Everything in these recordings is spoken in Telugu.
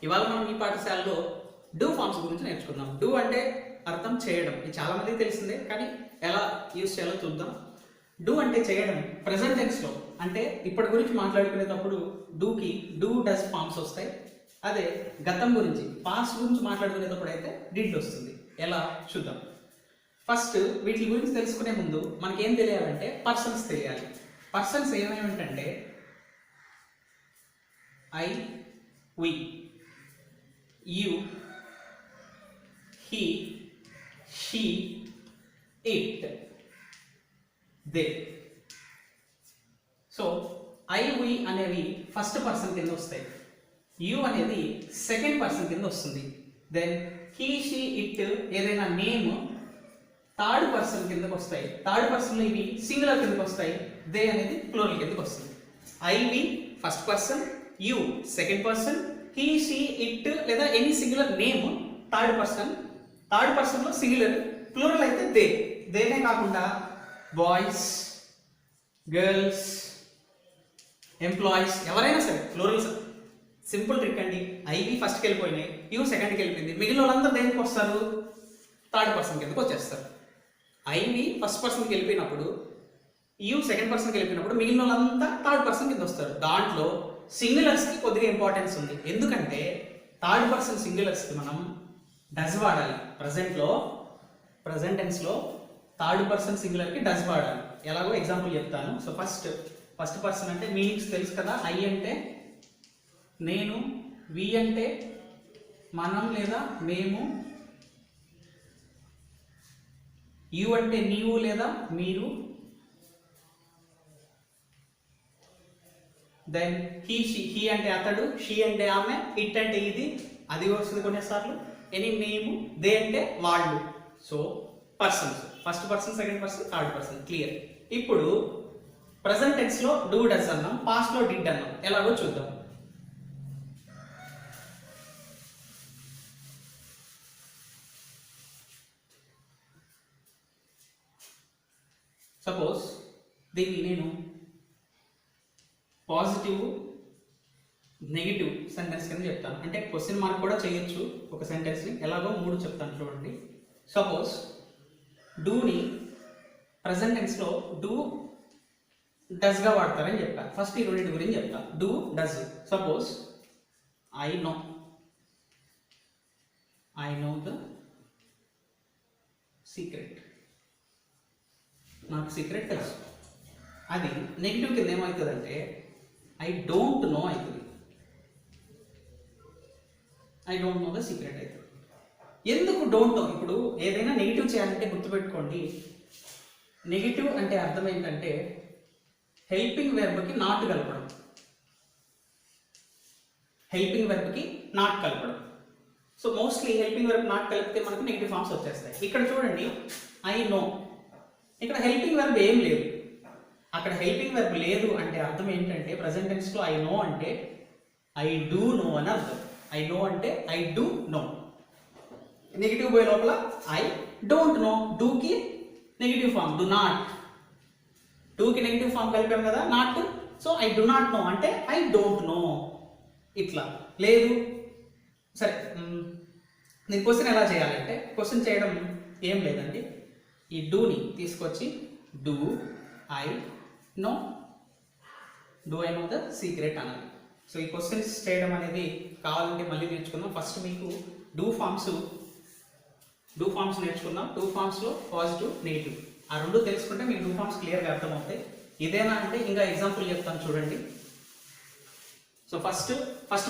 ఇవాళ మనం ఈ పాఠశాలలో డూ ఫార్మ్స్ గురించి నేర్చుకుందాం. డూ అంటే అర్థం చేయడం, ఇది చాలా మందికి తెలిసిందే, కానీ ఎలా యూజ్ చేయాలో చూద్దాం. డూ అంటే చేయడం. ప్రెజెంట్ టెన్స్లో అంటే ఇప్పటి గురించి మాట్లాడుకునేటప్పుడు డూకి డూ డస్ ఫార్మ్స్ వస్తాయి. అదే గతం గురించి పాస్ట్ గురించి మాట్లాడుకునేటప్పుడు అయితే డిడ్ వస్తుంది. ఎలా చూద్దాం. ఫస్ట్ వీటి గురించి తెలుసుకునే ముందు మనకేం తెలియాలంటే పర్సన్స్ తెలియాలి. పర్సన్స్ ఏమేమిటంటే I, we, you, he, she, it, they. So I, we అనేవి ఫస్ట్ పర్సన్ కింద వస్తాయి. యు అనేది సెకండ్ పర్సన్ కింద వస్తుంది. దెన్ హీ, షీ, ఇట్ ఏదైనా నేమ్ థర్డ్ పర్సన్ కిందకు వస్తాయి. థర్డ్ పర్సన్లో ఇవి సింగులర్ కిందకు వస్తాయి. దే అనేది ప్లూరల్ కిందకు వస్తుంది. I, we first person, you second person, he, she, it లేదా any singular name third person. Third పర్సన్లో సింగులర్, ప్లూరల్ అయితే దే. దేనే కాకుండా బాయ్స్, గర్ల్స్, ఎంప్లాయీస్ ఎవరైనా సరే ప్లూరల్స్. సింపుల్ ట్రిక్ అండి. ఐవి ఫస్ట్కి వెళ్ళిపోయినాయి, యూ సెకండ్కి వెళ్ళిపోయింది, మిగిలిన వాళ్ళందరూ దేనికి వస్తారు? థర్డ్ పర్సన్ కిందకి వచ్చేస్తారు. ఐవి ఫస్ట్ పర్సన్కి వెళ్ళిపోయినప్పుడు, యూ సెకండ్ పర్సన్కి వెళ్ళిపోయినప్పుడు మిగిలిన వాళ్ళంతా థర్డ్ పర్సన్ కింద వస్తారు. దాంట్లో సింగులర్స్కి కొద్దిగా ఇంపార్టెన్స్ ఉంది. ఎందుకంటే థర్డ్ పర్సన్ సింగులర్స్కి మనం డస్ వాడాలి. ప్రజెంట్ టెన్స్లో థర్డ్ పర్సన్ సింగులర్కి డస్ వాడాలి. ఎలాగో ఎగ్జాంపుల్ చెప్తాను. సో ఫస్ట్ పర్సన్ అంటే మీనింగ్స్ తెలుసు కదా. ఐ అంటే నేను, వి అంటే మనం లేదా మేము, యు అంటే నీవు లేదా మీరు, దెన్ హీ అంటే అతడు, షీ అంటే ఆమె, ఇట్ అంటే ఇది, అది వస్తుంది కొన్నిసార్లు. ఎనీ నేమ్, దే అంటే వాళ్ళు. So persons first person, second person, third person. Clear. ఇప్పుడు ప్రజెంట్ టెన్స్ లో డూ డస్ అన్నాం, పాస్ట్ లో డిడ్ అన్నాం. ఎలాగో చూద్దాం. సపోజ్ దీన్ని నేను పాజిటివ్, నెగిటివ్ సెంటెన్స్ కింద చెప్తాను. అంటే క్వశ్చన్ మార్క్ కూడా చేయొచ్చు ఒక సెంటెన్స్ని. ఎలాగో 3 చెప్తాను చూడండి. సపోజ్ డూని ప్రజెంట్ టెన్స్లో డూ డస్గా వాడతారని చెప్పాను. ఫస్ట్ ఈ రెండింటి గురించి చెప్తాను. Do does. Suppose I know the secret. నాకు సీక్రెట్ తెలుసు. అది నెగిటివ్ కింద ఏమవుతుందంటే ఐ డోంట్ నో అవుతుంది. I don't know the secret అవుతుంది. ఎందుకు డోంట్ నో? ఇప్పుడు ఏదైనా నెగిటివ్ చేయాలంటే గుర్తుపెట్టుకోండి, నెగిటివ్ అంటే అర్థం ఏంటంటే హెల్పింగ్ వెర్బ్కి నాట్ కలపడం. హెల్పింగ్ వెర్బ్కి నాట్ కలపడం. So mostly helping verb not కలిపితే మనకు నెగిటివ్ ఫార్మ్స్ వచ్చేస్తాయి. ఇక్కడ చూడండి, ఐ నో, ఇక్కడ హెల్పింగ్ వెర్బ్ ఏం లేదు. అక్కడ హెల్పింగ్ వెర్బ్ లేదు అంటే అర్థం ఏంటంటే ప్రజెంట్ టెన్స్లో ఐ నో అంటే ఐ డూ నో అని అర్థం. ఐ నో అంటే ఐ డూ నో. నెగిటివ్ పోయే లోపల ఐ డోంట్ నో. డూకి నెగిటివ్ ఫామ్ డు నాట్. డూకి నెగిటివ్ ఫామ్ కలిపాం కదా, not. So I do not know అంటే ఐ డోంట్ నో. ఇట్లా లేదు. సరే, నేను క్వశ్చన్ ఎలా చేయాలంటే, క్వశ్చన్ చేయడం ఏం లేదండి. ఈ డూని తీసుకొచ్చి do I know the secret అనాలి. సో ఈ క్వశ్చన్స్ చేయడం అనేది కావాలంటే మళ్ళీ నేర్చుకుందాం. ఫస్ట్ మీకు డూ ఫార్మ్స్ నేర్చుకుందాం. డూ ఫార్మ్స్లో పాజిటివ్, నెగిటివ్ ఆ రెండు తెలుసుకుంటే మీకు డూ ఫార్మ్స్ క్లియర్గా అర్థమవుతాయి. ఇదేనా అంటే ఇంకా ఎగ్జాంపుల్ చెప్తాను చూడండి. సో ఫస్ట్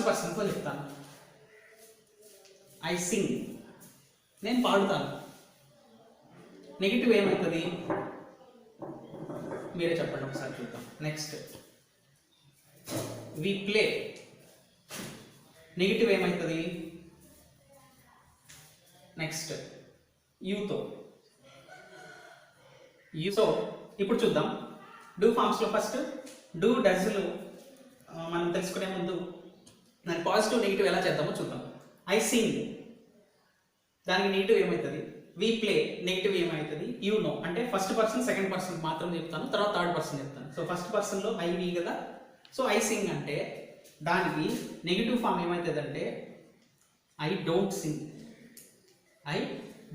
పర్సన్తో చెప్తాను. ఐ సింగ్, నేను పాడుతాను. నెగిటివ్ ఏమవుతుంది మీరే చెప్పండి ఒకసారి చూద్దాం. నెక్స్ట్ వి ప్లే, నెగిటివ్ ఏమవుతుంది? నెక్స్ట్ యూతో. సో ఇప్పుడు చూద్దాం డూ ఫార్మ్స్లో ఫస్ట్ డూ డస్లు మనం తెలుసుకునే ముందు దాని పాజిటివ్, నెగిటివ్ ఎలా చేద్దామో చూద్దాం. ఐ సింగ్, దానికి నెగిటివ్ ఏమవుతుంది? వి ప్లే, నెగిటివ్ ఏమవుతుంది? You know. అంటే ఫస్ట్ పర్సన్, సెకండ్ పర్సన్ మాత్రం చెప్తాను, తర్వాత థర్డ్ పర్సన్ చెప్తాను. సో ఫస్ట్ పర్సన్లో ఐ వి కదా. సో ఐ సింగ్ అంటే దానికి నెగిటివ్ ఫామ్ ఏమవుతుంది అంటే I don't sing. I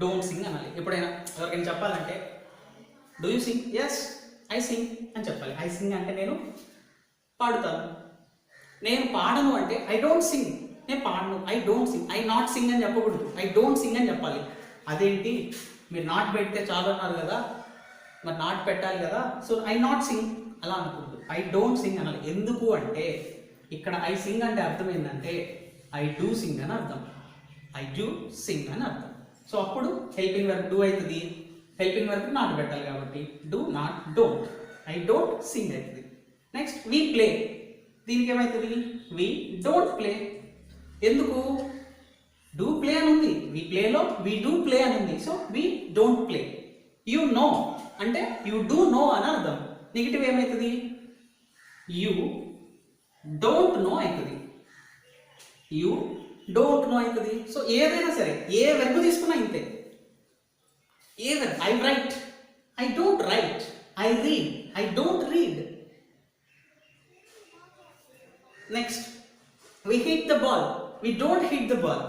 don't sing అనాలి. ఎప్పుడైనా ఎవరికైనా చెప్పాలంటే do you sing? Yes I sing అని చెప్పాలి. ఐ సింగ్ అంటే నేను పాడుతాను. నేను పాడను అంటే ఐ డోంట్ సింగ్. నేను పాడను, I don't sing. I not sing అని చెప్పకూడదు, ఐ డోంట్ సింగ్ అని చెప్పాలి. అదేంటి మీరు నాట్ పెడితే చాలు అన్నారు కదా, మరి నాట్ పెట్టాలి కదా. సో ఐ నాట్ సింగ్ అలా అనకూడదు, ఐ డోంట్ సింగ్ అనాలి. ఎందుకు అంటే ఇక్కడ ఐ సింగ్ అంటే అర్థం ఏంటంటే ఐ డూ సింగ్ అని అర్థం, ఐ డూ సింగ్ అని అర్థం. సో అప్పుడు హెల్పింగ్ వర్బ్ డూ అవుతుంది, హెల్పింగ్ వర్బ్ నాట్ పెట్టాలి కాబట్టి do not don't. I don't sing అవుతుంది. Next we play. దీనికి ఏమవుతుంది? We don't play. ఎందుకు? డూ ప్లే అని ఉంది, వి ప్లేలో వి డూ ప్లే అని ఉంది. So we don't play. You know అంటే యు డూ నో అని అర్థం. నెగిటివ్ ఏమవుతుంది? యు డోంట్ నో అవుతుంది, యు డోంట్ నో అవుతుంది. సో ఏదైనా సరే ఏ వెర్బ్ తీసుకున్నా ఇంతే. ఏ verb, I right, I don't write. I read, I don't read. Next we hit the ball, we don't hit the ball.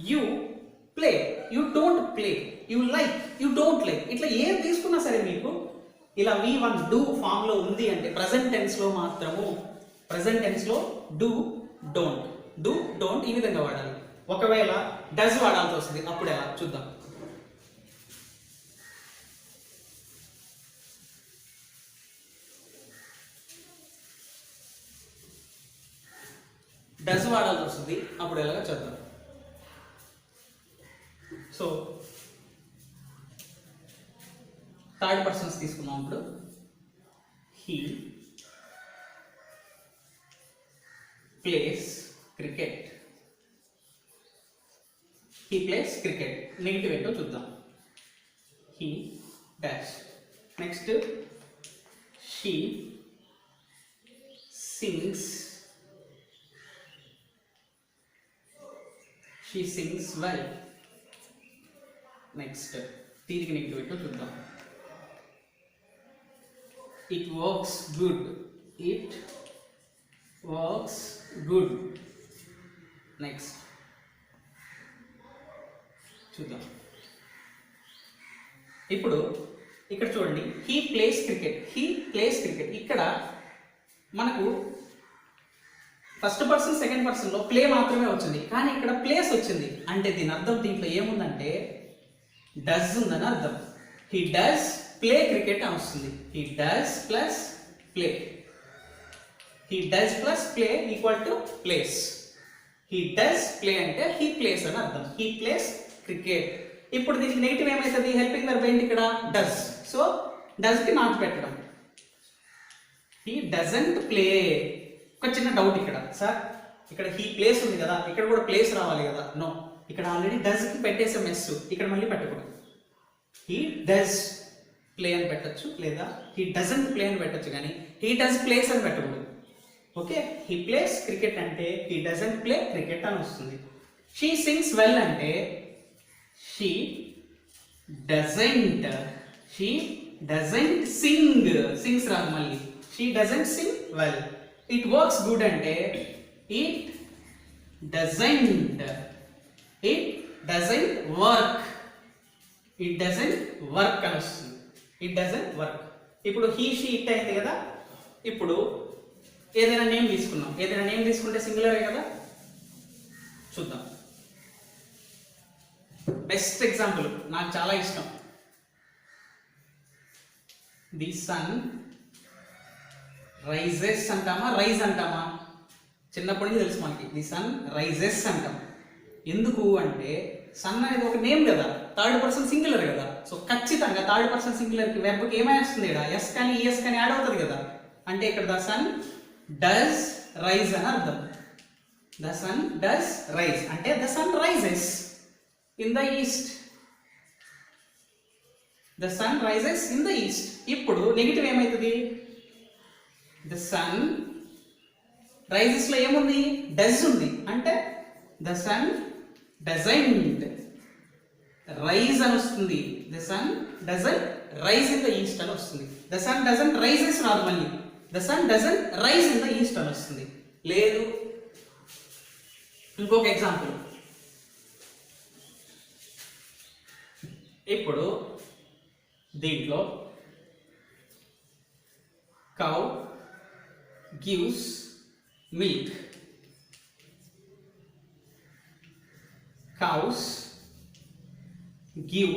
You play, you don't play. You like, you don't like. ఇట్లా ఏది తీసుకున్నా సరే మీకు ఇలా V1 do ఫామ్ లో ఉంది అంటే ప్రెసెంట్ టెన్స్ లో మాత్రము, ప్రెసెంట్ టెన్స్ లో do don't ఈ విధంగా వాడాలి. ఒకవేళ డస్ వాడాల్సి వస్తుంది అప్పుడు ఎలా చూద్దాం. డస్ వాడాల్సి వస్తుంది అప్పుడు ఎలాగో చూద్దాం. సో థర్డ్ పర్సన్స్ తీసుకున్నాం. ఇప్పుడు he plays cricket, he plays cricket. Negative ఏంటో చూద్దాం. He dash. Next she sings, she sings well. Next దీనికి నెగిటివ్ ఏంటో చూద్దాం. It works good, it works good. Next చూద్దాం. ఇప్పుడు ఇక్కడ చూడండి, he plays cricket, he plays cricket. ఇక్కడ మనకు ఫస్ట్ పర్సన్ సెకండ్ పర్సన్ లో ప్లే మాత్రమే వచ్చింది, కానీ ఇక్కడ ప్లేస్ వచ్చింది. అంటే దీని అర్థం దీంట్లో ఏముందంటే డస్ ఉందని అర్థం. హీ డస్ ప్లే క్రికెట్ అని వస్తుంది. He does plus play, he does plus play equal to place. He does play అంటే హీ ప్లేస్ అని అర్థం, హీ ప్లేస్ క్రికెట్. ఇప్పుడు దీనికి నెగిటివ్ ఏమవుతుంది? హెల్పింగ్ వర్బ్ ఏంటి ఇక్కడ? డస్. సో డస్ కి నాట్ పెట్టడం. He doesn't play. ఒక చిన్న డౌట్ ఇక్కడ, సార్ ఇక్కడ హీ ప్లేస్ ఉంది కదా, ఇక్కడ కూడా ప్లేస్ రావాలి కదా. నో, ఇక్కడ ఆల్రెడీ డస్ కి పెట్టేసే మెస్, ఇక్కడ మళ్ళీ పెట్టకూడదు. హీ డస్ ప్లే అని పెట్టచ్చు, లేదా హీ డజంట్ ప్లే అని పెట్టచ్చు, కానీ హీ డస్ ప్లేస్ అని పెట్టకూడదు. ఓకే, హీ ప్లేస్ క్రికెట్ అంటే హీ డజంట్ ప్లే క్రికెట్ అని వస్తుంది. షీ సింగ్స్ వెల్ అంటే షీ డజంట్ సింగ్, సింగ్స్ రాదు మళ్ళీ, she doesn't sing well. It works good అంటే it doesn't work, it doesn't work అని వస్తుంది. It doesn't work. ఇప్పుడు హీ షీ ఇట్ అయింది కదా. ఇప్పుడు ఏదైనా నేమ్ తీసుకున్నాం, ఏదైనా నేమ్ తీసుకుంటే సింగులరే కదా. చూద్దాం. బెస్ట్ ఎగ్జాంపుల్ నాకు చాలా ఇష్టం. ది సన్ రైజెస్ అంటామా, రైజ్ అంటామా? చిన్నప్పటి నుంచి తెలుసు మనకి, ది సన్ రైజెస్ అంటాం. ఎందుకు అంటే సన్ అనేది ఒక నేమ్ కదా, థర్డ్ పర్సన్ సింగులర్ కదా. సో ఖచ్చితంగా థర్డ్ పర్సన్ సింగులర్ కి వెర్బ్కి ఏమైనా వస్తుంది ఇక్కడ, ఎస్ కానీ ఈఎస్ కానీ యాడ్ అవుతుంది కదా. అంటే ఇక్కడ ద సన్ డస్ రైజ్ అని అర్థం. ద సన్ డస్ రైజ్ అంటే the sun rises in the east. The sun rises in the east. ఇప్పుడు నెగిటివ్ ఏమవుతుంది? ద సన్ రైజెస్ లో ఏముంది? డస్ ఉంది. అంటే ద సన్ డజంట్ రైజ్ అని వస్తుంది. The sun doesn't rise in the east అని వస్తుంది. ద సన్ డజంట్ రైజెస్ రాదు మళ్ళీ, the sun doesn't rise in the east అని వస్తుంది. లేదు, ఇంకొక ఎగ్జాంపుల్, ఇప్పుడు దీంట్లో cow gives milk, cows give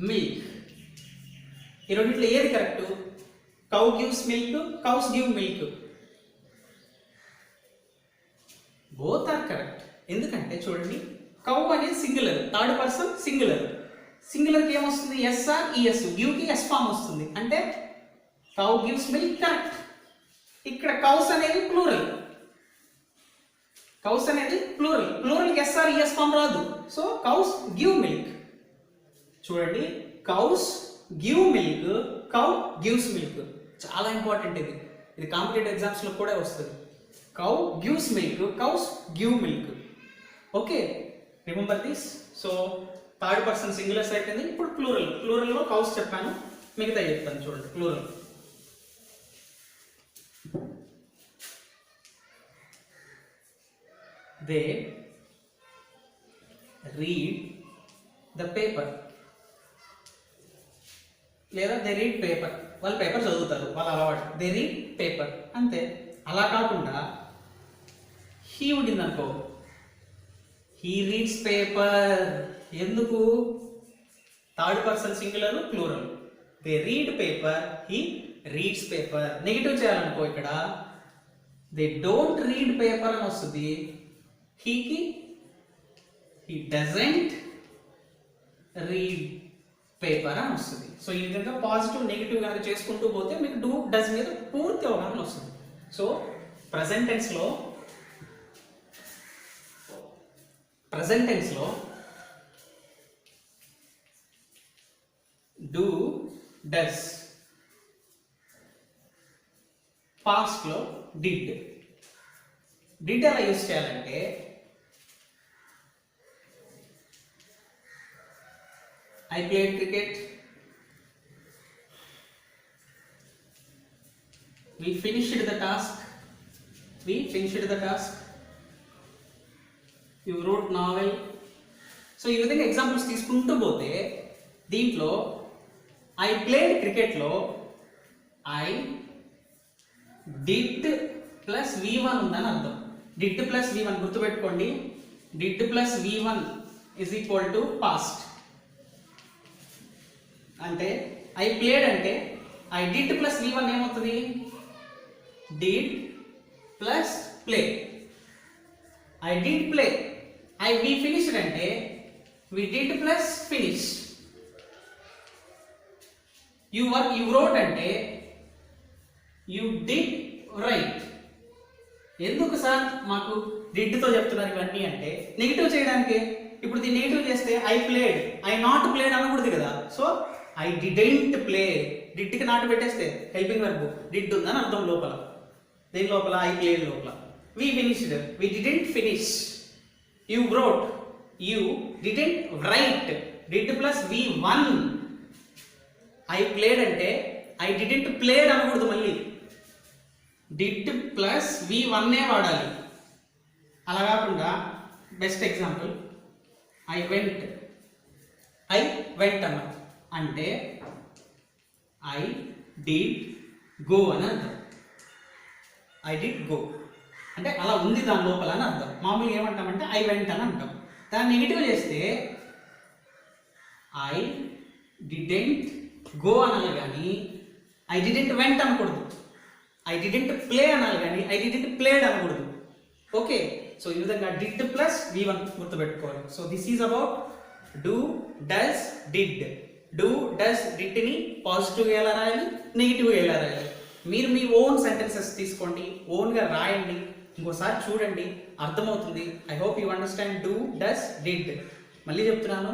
milk. ఈ రెండిట్లో ఏది correct? Cow gives milk, cows give milk. Both are correct. ఎందుకంటే చూడండి, కౌ అనేది సింగులర్, థర్డ్ పర్సన్ సింగులర్. సింగులర్కి ఏమొస్తుంది? ఎస్ఆర్ ఈఎస్, గివ్కి ఎస్ ఫామ్ వస్తుంది. అంటే కౌ గివ్స్ మిల్క్ కరెక్ట్. ఇక్కడ కౌస్ అనేది ప్లూరల్, కౌస్ అనేది ప్లూరల్, ప్లూరల్కి ఎస్ఆర్ ఈఎస్ ఫామ్ రాదు. So cows give milk. చూడండి, cows give milk, cow gives milk. చాలా ఇంపార్టెంట్ ఇది. ఇది కాంపిటేటివ్ ఎగ్జామ్స్లో కూడా వస్తుంది. Cow gives milk, cows give milk. Okay, remember this. So third person singulars అయిపోయింది. ఇప్పుడు ప్లూరల్, ప్లూరల్లో కౌస్ చెప్పాను, మిగతా చెప్తాను. చూడండి, plural they read the paper, లేదా దే రీడ్ పేపర్. వాళ్ళు పేపర్ చదువుతారు, వాళ్ళ అలవాటు. దే రీడ్ పేపర్ అంతే. అలా కాకుండా హీ ఉండింది అనుకో, హీ రీడ్స్ పేపర్. ఎందుకు? Third person singular, plural. They read paper, he reads paper. Negative చేయాలనుకో, ఇక్కడ దే డోంట్ రీడ్ పేపర్ అని వస్తుంది. హీకి హీ డజంట్ రీడ్ పేపర్ అని వస్తుంది. సో ఈ విధంగా పాజిటివ్ నెగిటివ్ కనుక చేసుకుంటూ పోతే మీకు డూ డస్ మీద పూర్తి అవగాహన వస్తుంది. సో ప్రజెంట్ టెన్స్ లో డూ డస్, పాస్ట్ లో డిడ్. డిడ్ ఎలా యూజ్ చేయాలంటే, I played cricket, we finished the task, you wrote novel. So ఈ విధంగా ఎగ్జాంపుల్స్ తీసుకుంటూ పోతే దీంట్లో I played cricket లో I did ప్లస్ V1 ఉందని అర్థం. డిడ్ ప్లస్ V1 గుర్తుపెట్టుకోండి. Did plus V1 is equal to past. అంటే ఐ ప్లేడ్ అంటే ఐ డిడ్ ప్లస్ V1 ఏమవుతుంది? Did plus play. I did play. We finished అంటే we did plus finish. You wrote అంటే యు డిడ్ రైట్. ఎందుకు సార్ మాకు డిడ్తో చెప్తున్నారు ఇవన్నీ అంటే, నెగిటివ్ చేయడానికి. ఇప్పుడు దీన్ని నెగిటివ్ చేస్తే I played, I not played అనకూడదు కదా. సో ఐ డిడెంట్ ప్లే, డిడ్కి నాట్ పెట్టేస్తే హెల్పింగ్ వర్బ్ డిడ్ ఉందని అర్థం లోపల. దేని లోపల? ఐ ప్లేడ్ లోపల. We finished, we didn't finish. You wrote, you didn't write. Did plus V1. I played అంటే ఐ డిడెంట్ ప్లేడ్ అనకూడదు, మళ్ళీ డిడ్ ప్లస్ V1 వాడాలి. అలా కాకుండా బెస్ట్ ఎగ్జాంపుల్ ఐ వెంట్ అన్న అంటే ఐ డిడ్ గో అని అర్థం. ఐ డిడ్ గో అంటే అలా ఉంది దాని లోపల అని అర్థం. మామూలుగా ఏమంటామంటే ఐ వెంట్ అని అంటాం. దాన్ని నెగిటివ్ చేస్తే ఐ డిడెంట్ గో అనాలి కానీ ఐ డిడెంట్ వెంట్ అనకూడదు. ఐ డిడెంట్ ప్లే అనాలి కానీ ఐ డిడెంట్ ప్లేడ్ అనకూడదు. ఓకే, సో ఈ విధంగా డిడ్ ప్లస్ V1 గుర్తుపెట్టుకోవాలి. So this is about do does did. Do does డిడ్ని పాజిటివ్గా ఎలా రాయాలి, నెగిటివ్గా ఎలా రాయాలి. మీరు మీ ఓన్ సెంటెన్సెస్ తీసుకోండి, ఓన్గా రాయండి, ఇంకోసారి చూడండి, అర్థమవుతుంది. I hope you understand do does did. మళ్ళీ చెప్తున్నాను,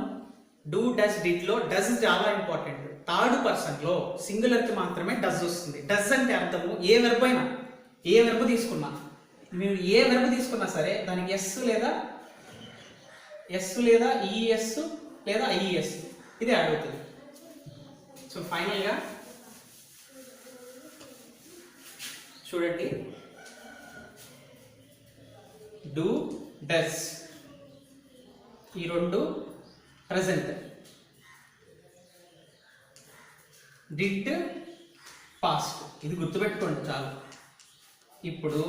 డూ డస్ డిడ్లో డస్ చాలా ఇంపార్టెంట్. థర్డ్ పర్సన్లో సింగులర్కి మాత్రమే డస్ వస్తుంది. డస్ అంటే అర్థము ఏ వెర్బ్ అయినా, ఏ వెర్బ్ తీసుకున్నా, మీరు ఏ వెర్బ్ తీసుకున్నా సరే దానికి ఎస్ లేదా ఈఎస్ లేదా ఐఈఎస్ ఇది యాడ్ అవుతుంది. సో ఫైనల్గా చూడండి, డూ డస్ ఈ రెండు ప్రజెంట్, డిడ్ పాస్ట్, ఇది గుర్తుపెట్టుకోండి చాలు. ఇప్పుడు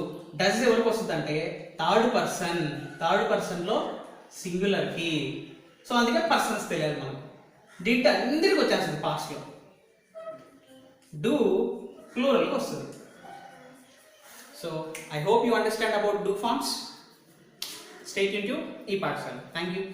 డస్ ఎవరికి వస్తుంది అంటే థర్డ్ పర్సన్లో సింగులర్కి. సో అందుకే పర్సన్స్ తెలియాలి మనకు. డిడ్ అందరికి వచ్చేస్తుంది పాస్ట్లో, డూ ప్లూరల్కి వస్తుంది. So I hope you understand about do forms. Stay tune to ఈ పాఠశాల. Thank you.